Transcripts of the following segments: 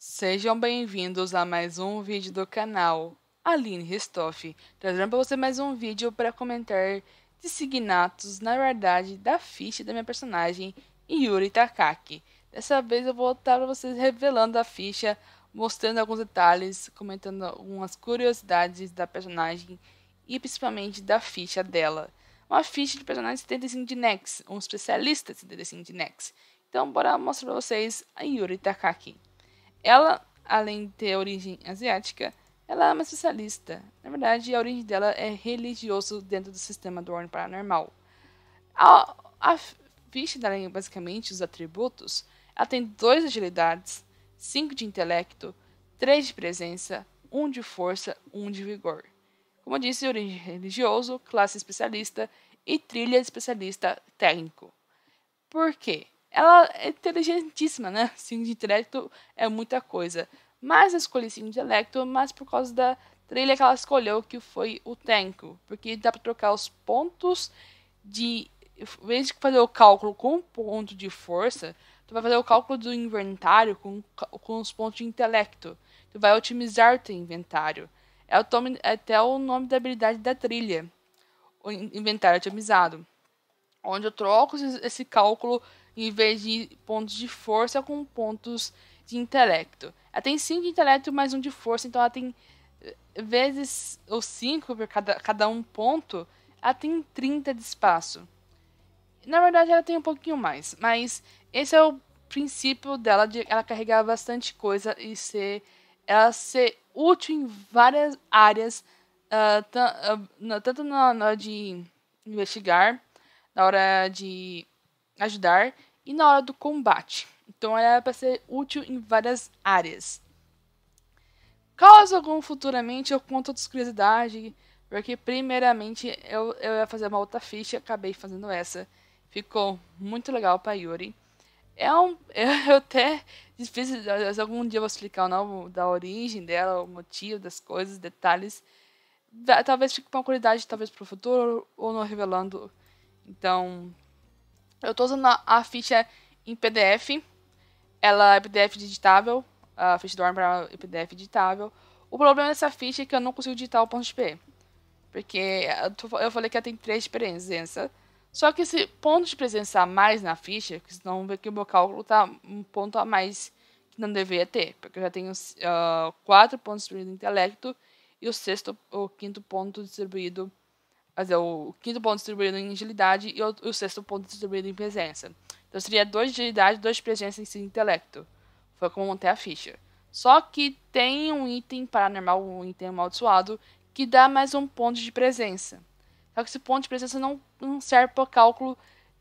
Sejam bem-vindos a mais um vídeo do canal Aline Ristoff, trazendo para você mais um vídeo para comentar designatos, na verdade, da ficha da minha personagem Yuri Takaki. Dessa vez eu vou estar para vocês revelando a ficha, mostrando alguns detalhes, comentando algumas curiosidades da personagem e principalmente da ficha dela. Uma ficha de personagem 75 de Nex, um especialista de 75 de Nex. Então bora mostrar para vocês a Yuri Takaki. Ela, além de ter origem asiática, ela é uma especialista. Na verdade, a origem dela é religioso dentro do sistema do Ordem Paranormal. A ficha dela, basicamente, os atributos, ela tem 2 agilidades, 5 de intelecto, 3 de presença, 1 de força, 1 de vigor. Como eu disse, origem religioso, classe especialista e trilha especialista técnico. Por quê? Ela é inteligentíssima, né? 5 de intelecto é muita coisa. Mas eu escolhi 5 de intelecto, mas por causa da trilha que ela escolheu, que foi o técnico. Porque dá pra trocar os pontos de... Em vez de fazer o cálculo com ponto de força, tu vai fazer o cálculo do inventário com os pontos de intelecto. Tu vai otimizar o teu inventário. É até o nome da habilidade da trilha. O inventário otimizado. Onde eu troco esse cálculo em vez de pontos de força com pontos de intelecto. Ela tem 5 de intelecto mais 1 de força, então ela tem vezes os 5 por cada um ponto, ela tem 30 de espaço. Na verdade, ela tem um pouquinho mais, mas esse é o princípio dela, de ela carregar bastante coisa e ela ser útil em várias áreas, tanto na hora de investigar, na hora de ajudar e na hora do combate. Então ela é para ser útil em várias áreas. Caso algum futuramente eu conto outras curiosidades, porque primeiramente eu ia fazer uma outra ficha, acabei fazendo essa. Ficou muito legal para Yuri. Eu até difícil, algum dia eu vou explicar o nome da origem dela, o motivo das coisas, detalhes. Talvez fique uma curiosidade, talvez para o futuro, ou não revelando. Então, eu tô usando a ficha em PDF. Ela é PDF digitável. A ficha do ARM para PDF digitável. O problema dessa ficha é que eu não consigo digitar o ponto de P. Porque eu falei que ela tem 3 de presença. Só que esse ponto de presença a mais na ficha, que senão ver que o meu cálculo tá um ponto a mais que não deveria ter. Porque eu já tenho 4 pontos distribuídos em intelecto e o quinto ponto distribuído. O quinto ponto distribuído em agilidade e o sexto ponto distribuído em presença. Então seria 2 de agilidade, 2 de presença e 5 de intelecto. Foi como montei a ficha. Só que tem um item paranormal, um item amaldiçoado, que dá mais um ponto de presença. Só que esse ponto de presença não serve para o cálculo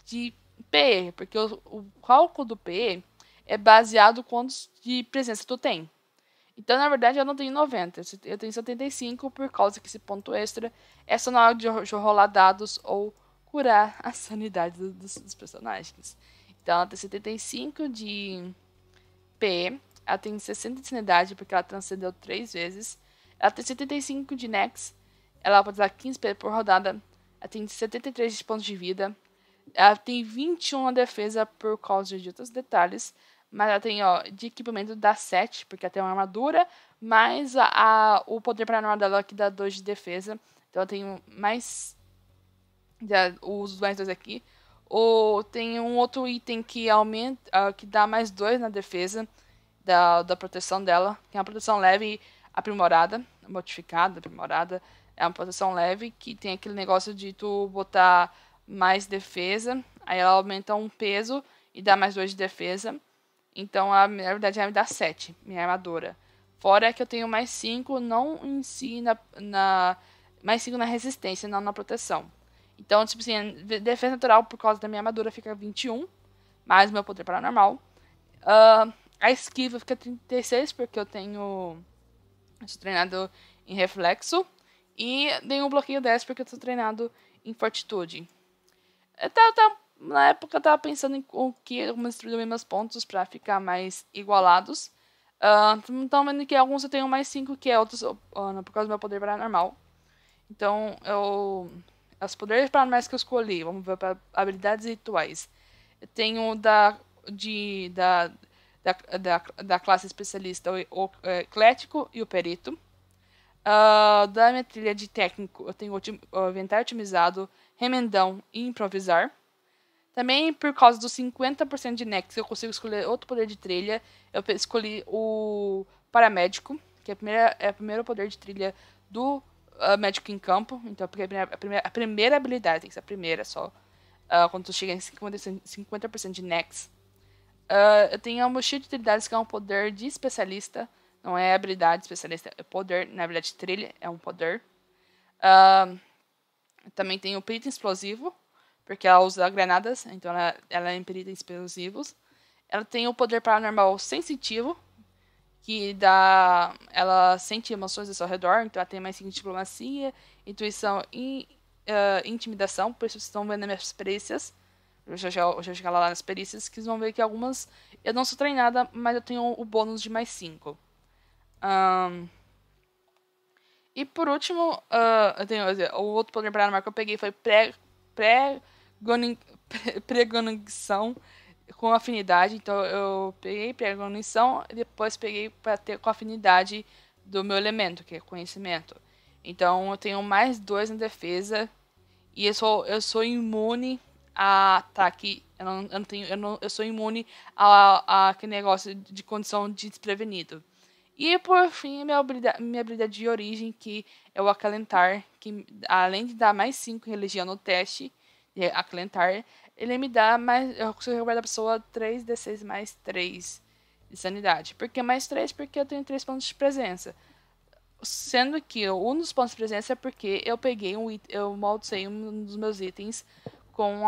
de PE, porque o cálculo do PE é baseado em quantos de presença tu tem. Então, na verdade, eu não tenho 90, eu tenho 75 por causa que esse ponto extra é só na hora de rolar dados ou curar a sanidade dos personagens. Então, ela tem 75 de P, ela tem 60 de sanidade porque ela transcendeu 3 vezes. Ela tem 75 de Nex, ela pode usar 15 P por rodada. Ela tem 73 de pontos de vida. Ela tem 21 na defesa por causa de outros detalhes. Mas ela tem, de equipamento dá 7, porque ela tem uma armadura, mais o poder paranormal dela que dá 2 de defesa. Então ela tem mais. Os mais 2 aqui. Tem um outro item que aumenta, que dá mais 2 na defesa da proteção dela. Que é uma proteção leve aprimorada, modificada, aprimorada. É uma proteção leve que tem aquele negócio de tu botar mais defesa. Aí ela aumenta um peso e dá mais 2 de defesa. Então, na verdade, ela me dá 7, minha armadura. Fora que eu tenho mais 5, não em si, mais 5 na resistência, não na proteção. Então, tipo assim, defesa natural por causa da minha armadura fica 21, mais meu poder paranormal. A esquiva fica 36, porque eu estou treinado em reflexo. E tenho um bloqueio 10, porque eu estou treinado em fortitude. Na época eu tava pensando em o que algumas distribuir meus pontos pra ficar mais igualados. Então vendo que alguns eu tenho mais 5 que outros por causa do meu poder paranormal. Então os poderes paranormais que eu escolhi, vamos ver para habilidades rituais. Eu tenho da classe especialista, o eclético e o perito. Da minha trilha de técnico, eu tenho o inventário otimizado, remendão e improvisar. Também, por causa dos 50% de Nex, eu consigo escolher outro poder de trilha. Eu escolhi o paramédico, que é o primeiro poder de trilha do médico em campo. Então, a primeira habilidade, tem que ser a primeira só. Quando tu chega em 50% de Nex. Eu tenho a mochila de utilidades, que é um poder de especialista. Não é habilidade especialista, é poder. Na verdade, trilha é um poder. Também tem o perito explosivo, porque ela usa granadas, então ela é em perito em explosivos. Ela tem o poder paranormal sensitivo, que dá. Ela sente emoções ao seu redor, então ela tem mais 5 de diplomacia, intuição e intimidação. Por isso vocês estão vendo nas minhas perícias. Eu já chegar lá nas perícias, que vocês vão ver que algumas eu não sou treinada, mas eu tenho o bônus de mais 5. E por último, eu tenho o outro poder paranormal que eu peguei foi pregonição com afinidade. Então eu peguei pregonição e depois peguei para ter com afinidade do meu elemento, que é conhecimento. Então eu tenho mais 2 na defesa e eu sou imune a ataque. Eu sou imune a aquele negócio de condição de desprevenido. E por fim, minha habilidade de origem, que é o acalentar, que além de dar mais 5 em religião no teste, de acalentar, ele me dá mais. Eu consigo roubar da pessoa 3d6 mais 3 de sanidade. Por que mais 3? Porque eu tenho 3 pontos de presença. Sendo que um dos pontos de presença é porque eu peguei eu maldicei um dos meus itens com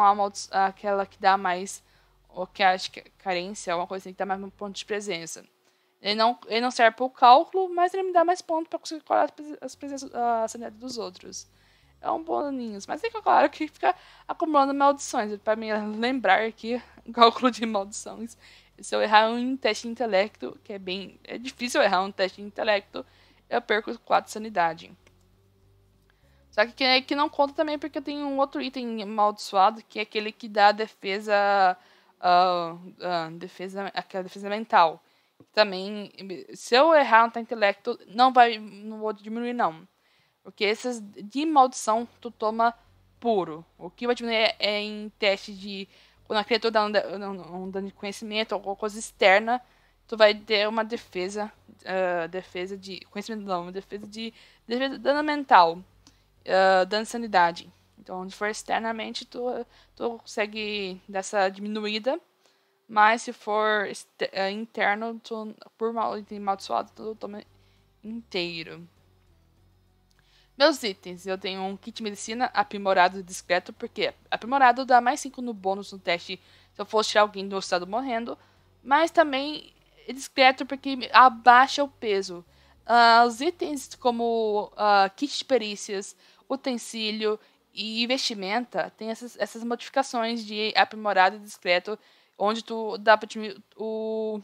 aquela que dá mais. Ou que acho que é carência, alguma coisa assim, que dá mais um ponto de presença. Ele não serve para o cálculo, mas ele me dá mais pontos para conseguir colar a sanidade dos outros. É um boninhos. Mas é claro que fica acumulando maldições. Para me lembrar aqui, cálculo de maldições. Se eu errar um teste de intelecto, que é difícil eu errar um teste de intelecto, eu perco 4 de sanidade. Só que não conta também porque eu tenho um outro item amaldiçoado, que é aquele que dá defesa. Aquela defesa mental. Também, se eu errar no intelecto, não vou diminuir, não. Porque esses de maldição, tu toma puro. O que vai diminuir é em teste de. Quando a criatura dá um dano de conhecimento ou alguma coisa externa, tu vai ter uma defesa. Defesa de. Conhecimento não, uma defesa de. Defesa de dano mental. Dano de sanidade. Então, se for externamente, tu consegue dar essa diminuída. Mas se for interno, por item amaldiçoado, tu toma inteiro. Meus itens. Eu tenho um kit de medicina aprimorado e discreto, porque aprimorado dá mais 5 no bônus no teste se eu fosse tirar alguém do estado morrendo. Mas também é discreto porque abaixa o peso. Os itens como kit de perícias, utensílio e vestimenta tem essas modificações de aprimorado e discreto, onde tu dá pra diminuir o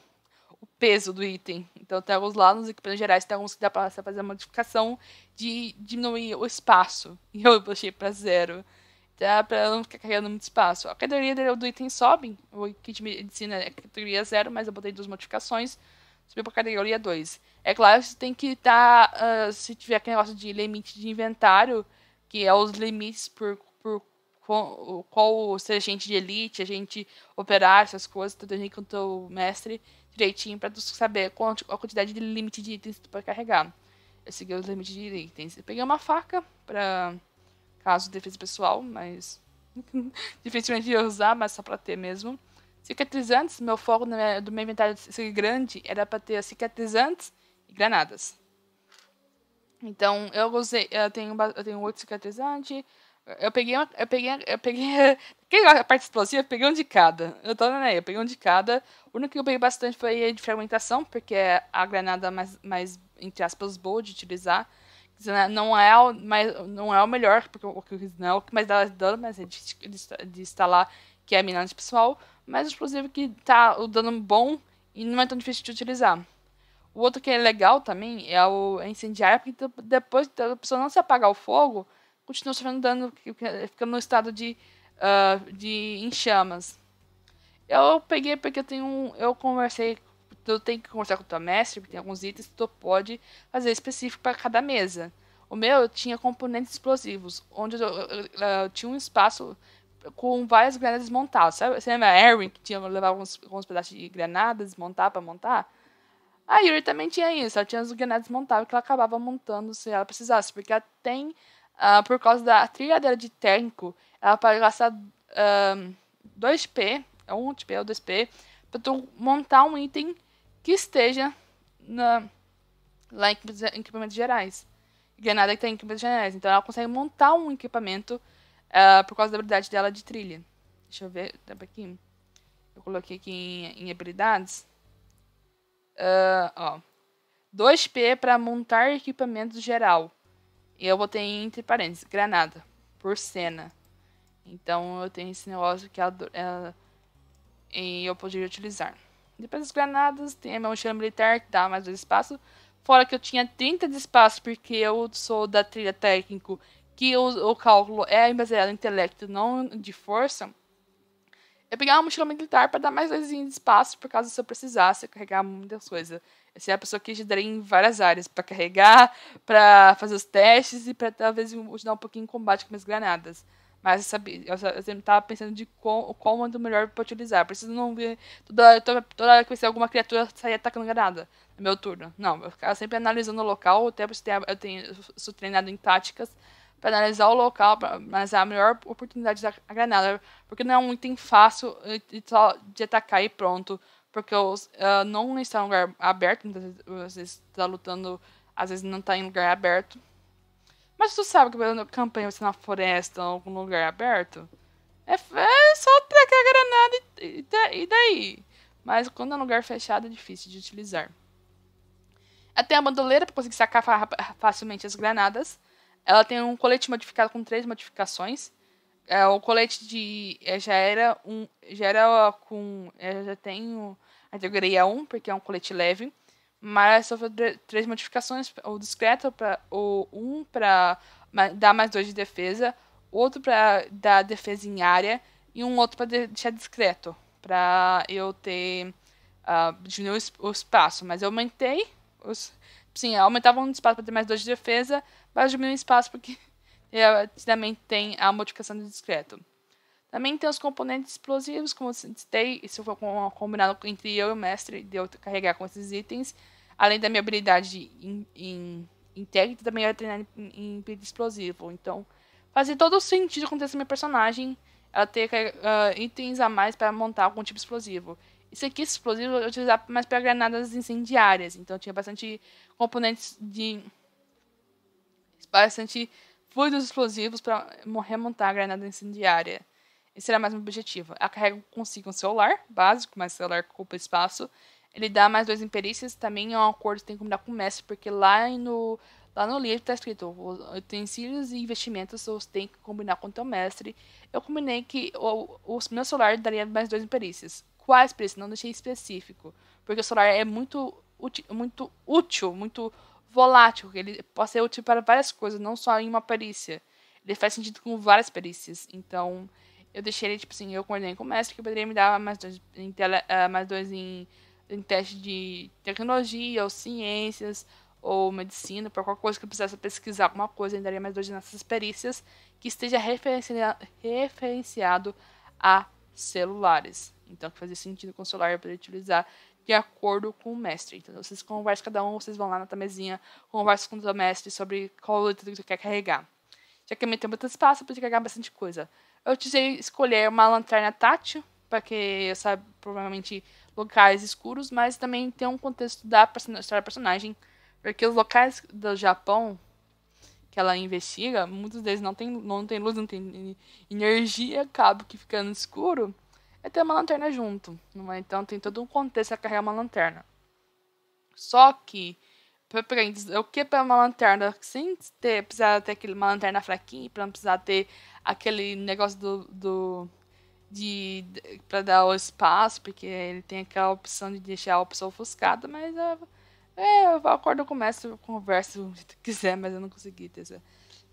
peso do item. Então tem alguns lá nos equipamentos gerais, tem alguns que dá pra você fazer a modificação de diminuir o espaço. E eu deixei pra 0. Dá pra não ficar carregando muito espaço. A categoria do item sobe. O kit de medicina é categoria 0, mas eu botei 2 modificações. Subiu pra categoria 2. É claro que você tem que estar. Se tiver aquele negócio de limite de inventário, que é os limites por qual ser agente de elite, agente operário, essas coisas, tu tem com o teu mestre direitinho pra tu saber a quantidade de limite de itens que tu pode carregar. Eu segui os limites de itens. Eu peguei uma faca pra caso de defesa pessoal, mas dificilmente ia usar, mas só pra ter mesmo. Cicatrizantes, meu foco do meu inventário ser grande era pra ter cicatrizantes e granadas. Então, eu tenho 8 cicatrizantes. Eu peguei a parte explosiva, eu peguei um de cada. Eu tô nem aí, eu peguei um de cada. O único que eu peguei bastante foi a de fragmentação, porque é a granada mais entre aspas, boa de utilizar. Não é o melhor, porque não é o que mais dá dano, mas é de instalar, que é a mina pessoal. Mas o explosivo que tá o dano bom e não é tão difícil de utilizar. O outro que é legal também é o incendiário, porque depois que a pessoa não se apagar o fogo, continua sofrendo dano, fica no estado de em chamas. Eu peguei porque eu conversei tu tem que conversar com o teu mestre, porque tem alguns itens que tu pode fazer específico para cada mesa. O meu tinha componentes explosivos, onde eu tinha um espaço com várias granadas montadas. Sabe? Você lembra a Erin, que tinha levar alguns pedaços de granadas, desmontar para montar? A Yuri também tinha isso, ela tinha as granadas montáveis que ela acabava montando se ela precisasse, porque ela tem, por causa da trilha dela de técnico, ela pode gastar 2P, 1P ou 2P, pra tu montar um item que esteja lá em equipamentos gerais. Granada que tem em equipamentos gerais, então ela consegue montar um equipamento por causa da habilidade dela de trilha. Deixa eu ver, tá aqui. Eu coloquei aqui em habilidades. 2P para montar equipamento geral. E eu botei entre parênteses, granada, por cena. Então eu tenho esse negócio que e eu poderia utilizar. Depois das granadas, tem a minha mochila militar, que dá mais 2 espaços. Fora que eu tinha 30 de espaço, porque eu sou da trilha técnico, que o cálculo é baseado em intelecto, não de força. Eu peguei uma mochila militar para dar mais 2 de espaço, por caso se eu precisasse carregar muitas coisas. Eu sou a pessoa que ajudaria em várias áreas, para carregar, para fazer os testes e para talvez ajudar um pouquinho em combate com minhas granadas. Mas eu sempre estava pensando de qual é o melhor para utilizar. Preciso não ver toda hora que vai ser alguma criatura sair atacando granada no meu turno. Não, eu ficava sempre analisando o local, até porque eu sou treinado em táticas para analisar o local, para analisar a melhor oportunidade da granada, porque não é um item fácil de atacar e pronto, porque não está em lugar aberto, muitas vezes está lutando, às vezes não está em lugar aberto. Mas tu sabe que na campanha você na floresta ou algum lugar aberto, é só atacar a granada e daí. Mas quando é um lugar fechado é difícil de utilizar. Ela tem a bandoleira para conseguir sacar facilmente as granadas. Ela tem um colete modificado com 3 modificações. O colete já tem a categoria 1, porque é um colete leve. Mas sofreu 3 modificações. O discreto, um para dar mais 2 de defesa. Outro para dar defesa em área. E um outro para deixar discreto. Para eu ter... diminuir o espaço. Mas eu aumentei... Sim, aumentava um espaço para ter mais 2 de defesa. Mas diminuir o espaço porque... também tem a modificação do discreto. Também tem os componentes explosivos, como eu citei, isso foi combinado entre eu e o mestre, de eu carregar com esses itens. Além da minha habilidade em técnica, também eu ia treinar em perigo explosivo. Então, fazia todo o sentido acontecer com a minha personagem, ela ter itens a mais para montar algum tipo de explosivo. Esse aqui, esse explosivo, eu utilizava mais para granadas incendiárias. Então, tinha bastante componentes bastante fluidos explosivos para remontar a granada incendiária. Esse era mais um objetivo. Ela carrega consigo um celular básico, mas celular que ocupa espaço. Ele dá mais 2 em perícias. Também é um acordo que tem que combinar com o mestre, porque lá no livro está escrito utensílios e investimentos você tem que combinar com o teu mestre. Eu combinei que o meu celular daria mais 2 em perícias. Quais perícias? Não deixei específico. Porque o celular é muito útil, muito volátil. Ele pode ser útil para várias coisas, não só em uma perícia. Ele faz sentido com várias perícias. Então, eu deixei ele, tipo assim, eu coordenei com o mestre que poderia me dar mais 2 em teste de tecnologia, ou ciências, ou medicina, para qualquer coisa que eu precisasse pesquisar alguma coisa, eu daria mais 2 nessas perícias que esteja referenciado a celulares. Então, que fazia sentido com o celular para poder utilizar de acordo com o mestre. Então, vocês conversam cada um, vocês vão lá na tua mesinha, conversam com o teu mestre sobre qual item você quer carregar. Já que eu tenho muito espaço, eu podia carregar bastante coisa. Eu precisei escolher uma lanterna tátil, para que, sabe, provavelmente locais escuros, mas também tem um contexto da história da personagem, porque os locais do Japão que ela investiga, muitos deles não tem luz, não tem energia, cabo que fica no escuro, é ter uma lanterna junto, não é? Então tem todo um contexto a carregar uma lanterna. Só que o que para uma lanterna sem precisar ter uma lanterna fraquinha, para não precisar ter aquele negócio para dar o espaço, porque ele tem aquela opção de deixar a opção ofuscada, mas eu acordo com o mestre, eu converso se quiser, mas eu não consegui ter essa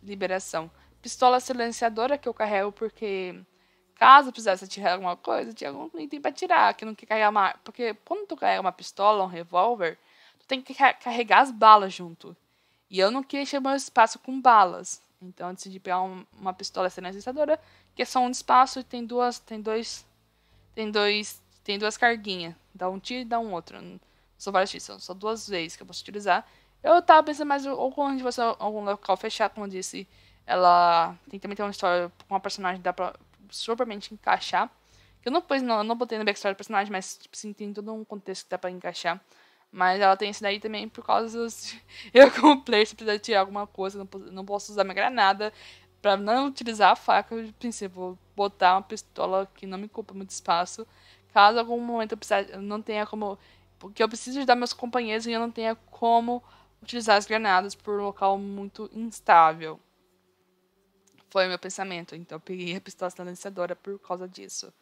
liberação. Pistola silenciadora que eu carrego porque Caso precisasse tirar alguma coisa, tinha algum item pra tirar, que não quer carregar uma... Porque quando tu carrega uma pistola, um revólver, tu tem que carregar as balas junto. E eu não queria encher meu espaço com balas. Então eu decidi pegar uma pistola silenciadora, que é só um espaço e tem duas carguinhas. Dá um tiro e dá um outro. Não são vários tiros, são só 2 vezes que eu posso utilizar. Eu tava pensando mais ou quando você algum local fechado, como eu disse, ela tem também uma história com uma personagem que dá pra supermente encaixar. Eu não botei no backstory do personagem, mas tipo assim, tem todo um contexto que dá pra encaixar. Mas ela tem esse daí também por causa dos... Eu como player, se precisar tirar alguma coisa, não posso usar minha granada. Pra não utilizar a faca, eu pensei, vou botar uma pistola que não me ocupa muito espaço. Caso algum momento eu não tenha como... Porque eu preciso ajudar meus companheiros e eu não tenha como utilizar as granadas por um local muito instável. Foi o meu pensamento. Então eu peguei a pistola silenciadora por causa disso.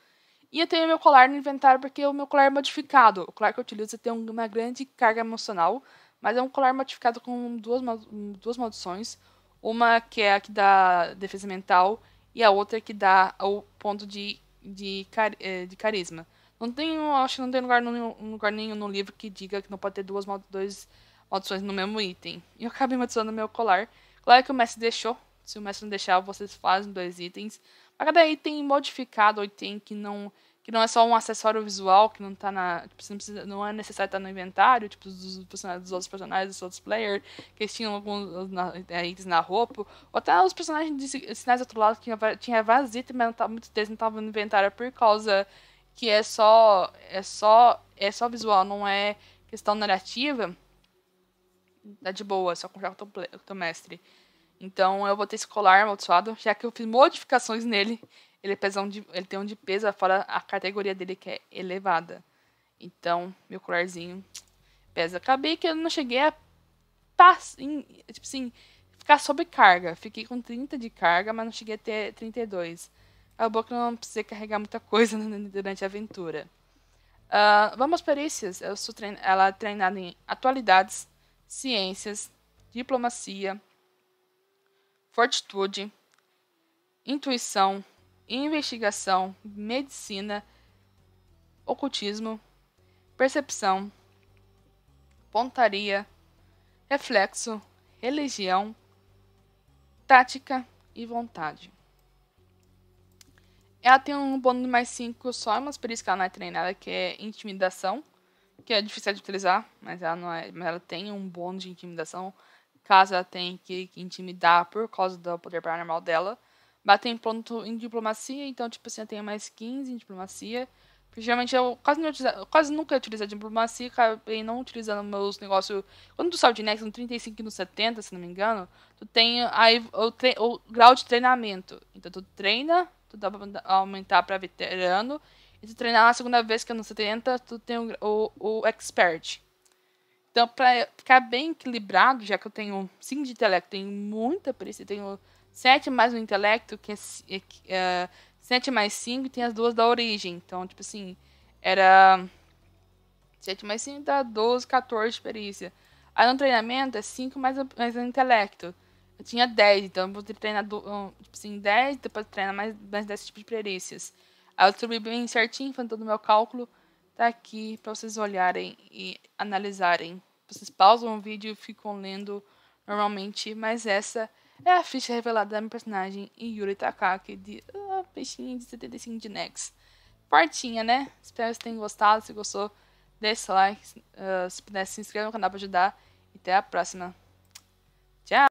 E eu tenho meu colar no inventário porque o meu colar é modificado. O colar que eu utilizo tem uma grande carga emocional, mas é um colar modificado com duas maldições. Uma que é a que dá defesa mental e a outra que dá o ponto de carisma. Não tem, acho que não tem lugar nenhum no livro que diga que não pode ter duas maldições no mesmo item. E eu acabei adicionando no meu colar. Claro que o mestre deixou. Se o mestre não deixar, vocês fazem 2 itens. Mas cada item modificado, ou item que não é só um acessório visual, que não tá na. Tipo, não é necessário estar no inventário, tipo, dos outros personagens, dos outros players, que eles tinham alguns itens na roupa. Ou até os personagens de sinais do outro lado que tinha vários itens, mas muitos deles não estavam no inventário por causa que é só visual, não é questão narrativa. Tá de boa, só conversar com o teu mestre. Então eu botei esse colar amaldiçoado, já que eu fiz modificações nele. Ele tem um de peso, fora a categoria dele que é elevada. Então, meu colarzinho pesa. Acabei que eu não cheguei a tipo assim, ficar sob carga. Fiquei com 30 de carga, mas não cheguei a ter 32. Acabou que eu não precisei carregar muita coisa durante a aventura. Vamos às perícias. Ela é treinada em atualidades, ciências, diplomacia, fortitude, intuição, investigação, medicina, ocultismo, percepção, pontaria, reflexo, religião, tática e vontade. Ela tem um bônus de mais 5 só, mas por isso que ela não é treinada, que é intimidação, que é difícil de utilizar, mas ela tem um bônus de intimidação, caso ela tenha que intimidar por causa do poder paranormal dela. Bater em ponto em diplomacia, então, tipo assim, eu tenho mais 15 em diplomacia. Porque geralmente eu quase nunca utilizo a diplomacia, acabei não utilizando meus negócios. Quando tu sai de Nex no 35 e no 70, se não me engano, tu tem aí o grau de treinamento. Então tu treina, tu dá pra aumentar pra veterano. E tu treinar a segunda vez, que é no 70, tu tem o expert. Então, pra ficar bem equilibrado, já que eu tenho 5 de intelecto, tenho muita perícia, tenho 7 mais no intelecto, que é 7 mais 5, e tem as 2 da origem. Então, tipo assim, era 7 mais 5 dá 12, 14 de perícia. Aí no treinamento é 5 mais no intelecto. Eu tinha 10, então eu vou treinar tipo assim, 10, depois treinar mais 10 tipos de perícias. Aí eu distribuí bem certinho, fazendo todo o meu cálculo. Tá aqui para vocês olharem e analisarem. Vocês pausam o vídeo e ficam lendo normalmente, mas essa é a ficha revelada da minha personagem Yuri Takaki, de peixinho de 75 de Nex. Fortinha, né? Espero que vocês tenham gostado. Se gostou, deixe o like. Se puder, se inscreva no canal para ajudar. E até a próxima.